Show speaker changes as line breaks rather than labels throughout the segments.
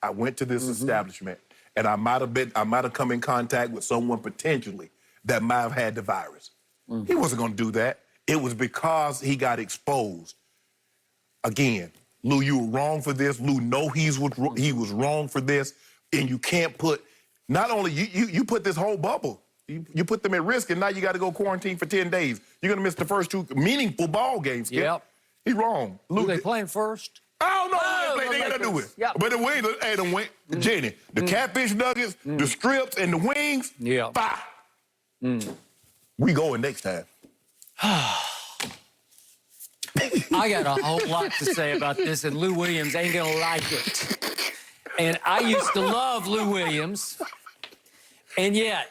I went to this establishment, and I might have come in contact with someone potentially that might have had the virus. He wasn't going to do that. It was because he got exposed. Again, Lou, you were wrong for this. Lou, he was wrong for this, and you can't put. Not only you put this whole bubble. You put them at risk, and now you got to go quarantine for 10 days. You're going to miss the first 2 meaningful ball games. Skip.
Yep.
He's wrong.
Who they playing first?
I don't know who they play. They got to do it.
Yep.
But the wings, hey, Jenny, the catfish nuggets, the strips, and the wings, we going next time.
I got a whole lot to say about this, and Lou Williams ain't going to like it. And I used to love Lou Williams, and yet,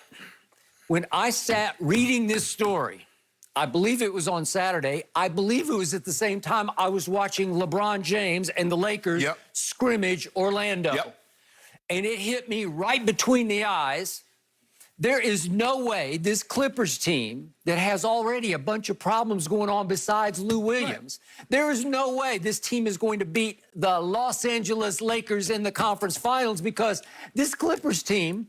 when I sat reading this story, I believe it was on Saturday, I believe it was at the same time I was watching LeBron James and the Lakers scrimmage Orlando. And it hit me right between the eyes. There is no way this Clippers team that has already a bunch of problems going on besides Lou Williams, there is no way this team is going to beat the Los Angeles Lakers in the conference finals, because this Clippers team,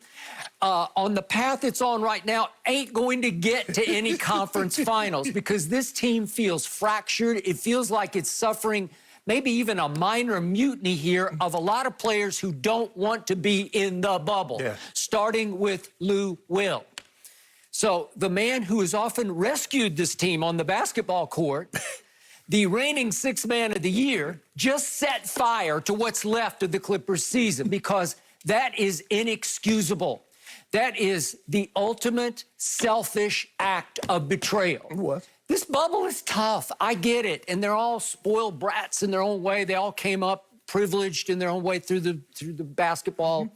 on the path it's on right now, ain't going to get to any conference finals, because this team feels fractured. It feels like it's suffering maybe even a minor mutiny here of a lot of players who don't want to be in the bubble, starting with Lou Will. So the man who has often rescued this team on the basketball court, the reigning sixth man of the year, just set fire to what's left of the Clippers season, because that is inexcusable. That is the ultimate selfish act of betrayal.
What?
This bubble is tough. I get it. And they're all spoiled brats in their own way. They all came up privileged in their own way through the basketball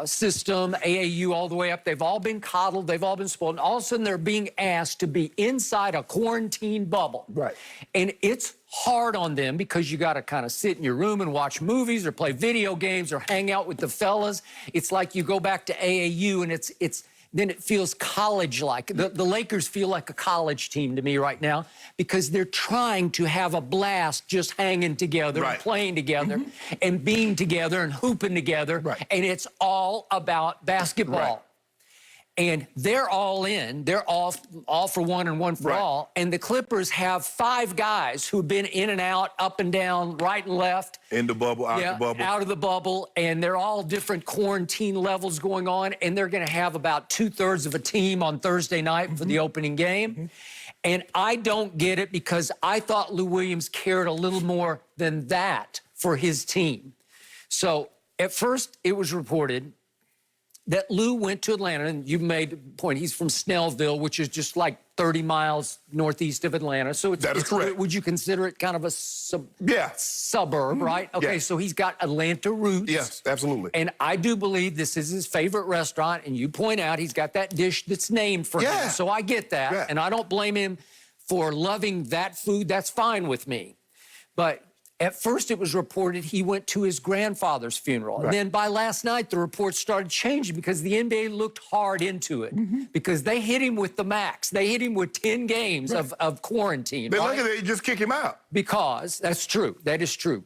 system, AAU all the way up. They've all been coddled. They've all been spoiled. And all of a sudden, they're being asked to be inside a quarantine bubble.
Right.
And it's hard on them, because you got to kind of sit in your room and watch movies or play video games or hang out with the fellas. It's like you go back to AAU, and then it feels college-like. The Lakers feel like a college team to me right now, because they're trying to have a blast just hanging together and playing together and being together and hooping together. And it's all about basketball. And they're all in. They're all for one and one for all. And the Clippers have 5 guys who've been in and out, up and down, right and left.
In the bubble, out the bubble.
Out of the bubble. And they're all different quarantine levels going on. And they're going to have about 2/3 of a team on Thursday night for the opening game. And I don't get it, because I thought Lou Williams cared a little more than that for his team. So at first it was reported that Lou went to Atlanta, and you made the point, he's from Snellville, which is just like 30 miles northeast of Atlanta. So
that is correct.
Would you consider it kind of a suburb, right? Okay, so he's got Atlanta roots.
Yes, absolutely.
And I do believe this is his favorite restaurant, and you point out he's got that dish that's named for him. So I get that, and I don't blame him for loving that food. That's fine with me. But at first, it was reported he went to his grandfather's funeral. And then by last night, the reports started changing, because the NBA looked hard into it, because they hit him with the max. They hit him with 10 games of quarantine.
They look at it, just kick him out.
Because that's true. That is true.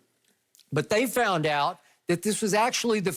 But they found out that this was actually the